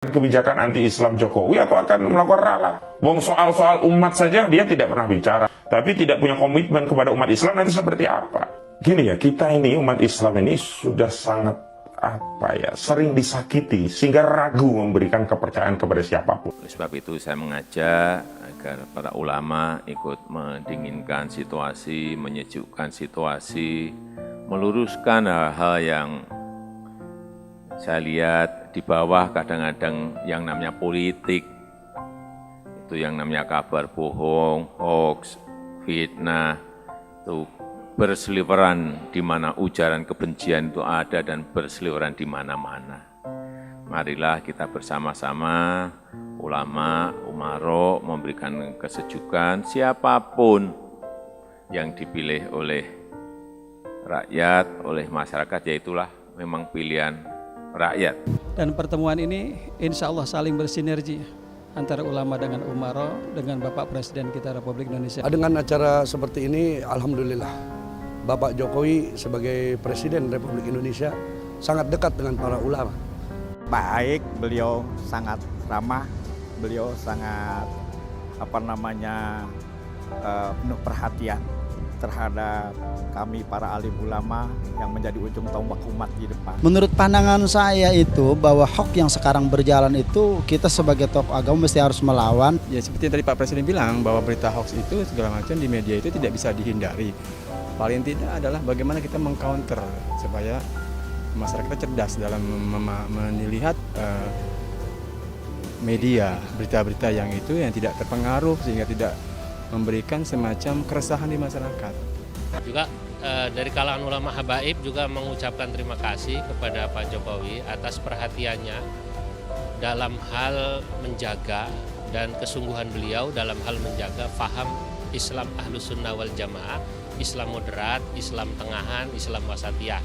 kebijakan anti-Islam Jokowi atau akan melakukan ralat. Wong soal-soal umat saja dia tidak pernah bicara, tapi tidak punya komitmen kepada umat Islam, nanti seperti apa? Gini ya, kita ini umat Islam ini sudah sangat sering disakiti sehingga ragu memberikan kepercayaan kepada siapapun. Oleh sebab itu saya mengajak agar para ulama ikut mendinginkan situasi, menyejukkan situasi, meluruskan hal-hal yang saya lihat di bawah kadang-kadang yang namanya politik, itu yang namanya kabar bohong, hoax, fitnah, itu berseliweran di mana ujaran kebencian itu ada dan berseliweran di mana-mana. Marilah kita bersama-sama, ulama, umaro, memberikan kesejukan siapapun yang dipilih oleh rakyat, oleh masyarakat, yaitulah memang pilihan rakyat. Dan pertemuan ini insya Allah saling bersinergi antara ulama dengan umaro, dengan Bapak Presiden kita Republik Indonesia. Dengan acara seperti ini, alhamdulillah, Bapak Jokowi sebagai Presiden Republik Indonesia sangat dekat dengan para ulama. Baik, beliau sangat ramah, beliau sangat penuh perhatian terhadap kami para alim ulama yang menjadi ujung tombak umat di depan. Menurut pandangan saya itu bahwa hoax yang sekarang berjalan itu kita sebagai tokoh agama mesti harus melawan. Ya seperti yang tadi Pak Presiden bilang bahwa berita hoax itu segala macam di media itu tidak bisa dihindari. Paling tidak adalah bagaimana kita mengcounter supaya masyarakat cerdas dalam melihat media, berita-berita yang itu yang tidak terpengaruh sehingga tidak memberikan semacam keresahan di masyarakat. Juga dari kalangan ulama habaib juga mengucapkan terima kasih kepada Pak Jokowi atas perhatiannya dalam hal menjaga dan kesungguhan beliau dalam hal menjaga faham Islam Ahlus Sunnah wal Jamaah, Islam moderat, Islam tengahan, Islam wasatiyah.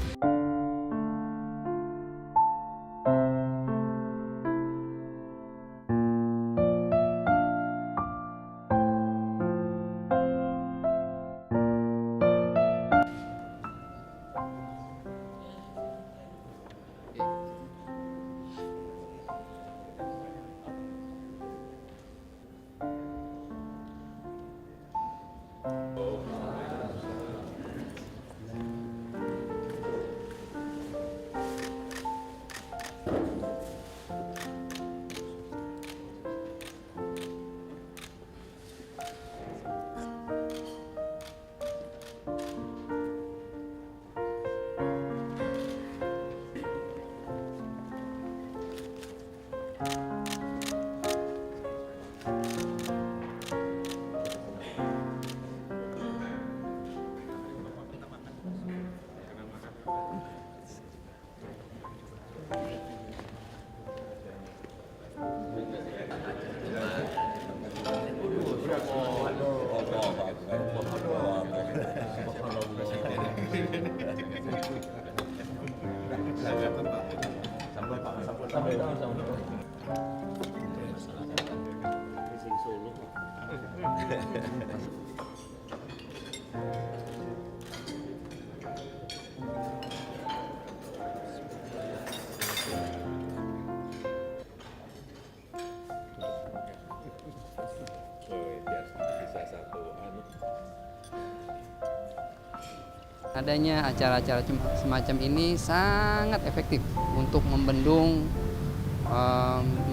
Adanya acara-acara semacam ini sangat efektif untuk membendung,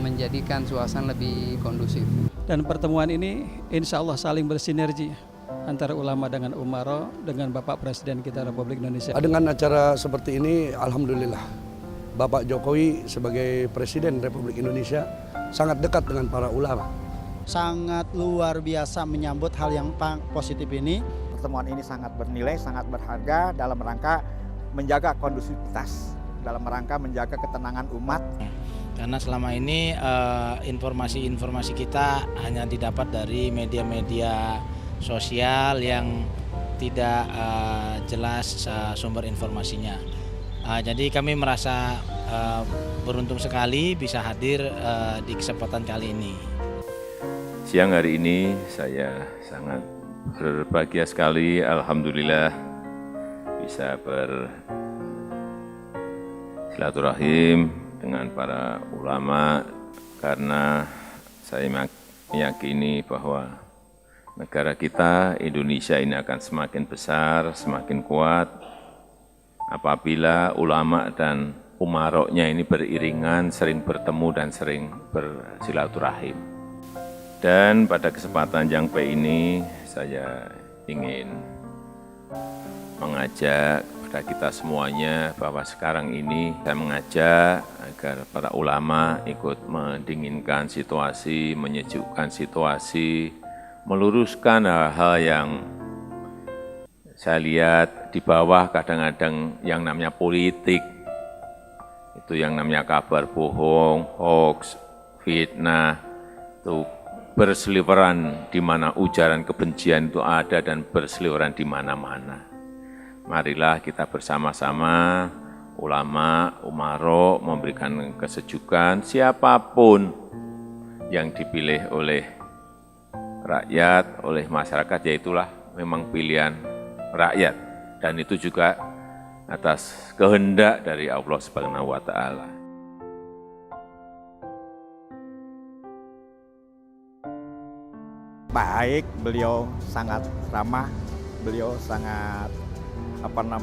menjadikan suasana lebih kondusif. Dan pertemuan ini insya Allah saling bersinergi antara ulama dengan umaro, dengan Bapak Presiden kita Republik Indonesia. Dengan acara seperti ini, alhamdulillah, Bapak Jokowi sebagai Presiden Republik Indonesia sangat dekat dengan para ulama. Sangat luar biasa menyambut hal yang positif ini. Pertemuan ini sangat bernilai, sangat berharga dalam rangka menjaga kondusivitas, dalam rangka menjaga ketenangan umat. Karena selama ini informasi-informasi kita hanya didapat dari media-media sosial yang tidak jelas sumber informasinya. Jadi kami merasa beruntung sekali bisa hadir di kesempatan kali ini. Siang hari ini saya sangat berbahagia sekali, alhamdulillah bisa bersilaturahim dengan para ulama karena saya meyakini bahwa negara kita, Indonesia ini akan semakin besar, semakin kuat apabila ulama dan umaroknya ini beriringan, sering bertemu dan sering bersilaturahim. Dan pada kesempatan yang baik ini saya ingin mengajak kepada kita semuanya bahwa sekarang ini saya mengajak agar para ulama ikut mendinginkan situasi, menyejukkan situasi, meluruskan hal-hal yang saya lihat di bawah kadang-kadang yang namanya politik, itu yang namanya kabar bohong, hoax, fitnah, itu berseliweran di mana ujaran kebencian itu ada dan berseliweran di mana-mana. Marilah kita bersama-sama, ulama, umarok, memberikan kesejukan siapapun yang dipilih oleh rakyat, oleh masyarakat, yaitulah memang pilihan rakyat. Dan itu juga atas kehendak dari Allah Subhanahu wa Ta'ala. Baik, beliau sangat ramah, beliau sangat penuh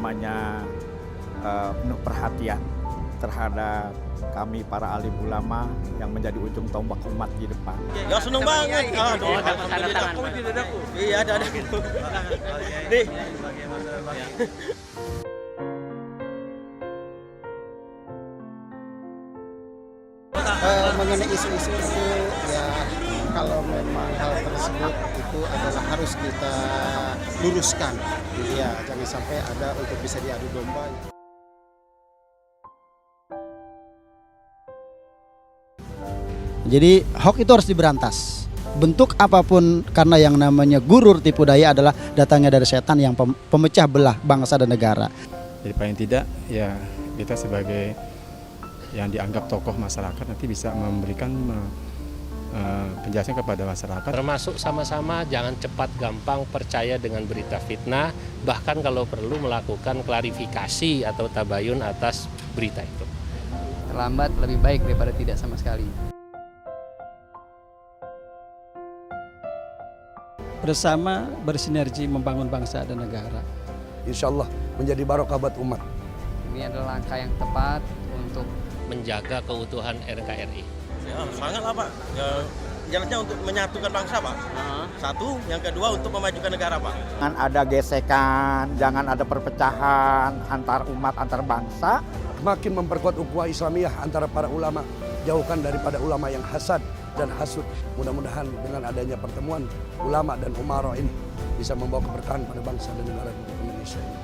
perhatian terhadap kami para alim ulama yang menjadi ujung tombak umat di depan. Ya seneng banget. Aduh, iya ada gitu. Nih. Mengenai isu-isu itu ya, kalau memang hal tersebut itu adalah harus kita luruskan, ya jangan sampai ada untuk bisa diadu domba. Jadi hoax itu harus diberantas. Bentuk apapun, karena yang namanya gurur tipu daya adalah datangnya dari setan yang pemecah belah bangsa dan negara. Jadi paling tidak ya kita sebagai yang dianggap tokoh masyarakat nanti bisa memberikan penjelasan kepada masyarakat. Termasuk sama-sama jangan cepat gampang percaya dengan berita fitnah, bahkan kalau perlu melakukan klarifikasi atau tabayun atas berita itu. Terlambat lebih baik daripada tidak sama sekali. Bersama bersinergi membangun bangsa dan negara. Insya Allah menjadi barokah buat umat. Ini adalah langkah yang tepat untuk menjaga keutuhan NKRI. Ya, semangat lah Pak. Ya, jalannya untuk menyatukan bangsa Pak. Satu, yang kedua untuk memajukan negara Pak. Jangan ada gesekan, jangan ada perpecahan antar umat, antar bangsa. Makin memperkuat ukhuwah Islamiyah antara para ulama, jauhkan daripada ulama yang hasad dan hasud. Mudah-mudahan dengan adanya pertemuan ulama dan umarok ini bisa membawa keberkahan pada bangsa dan negara Indonesia ini.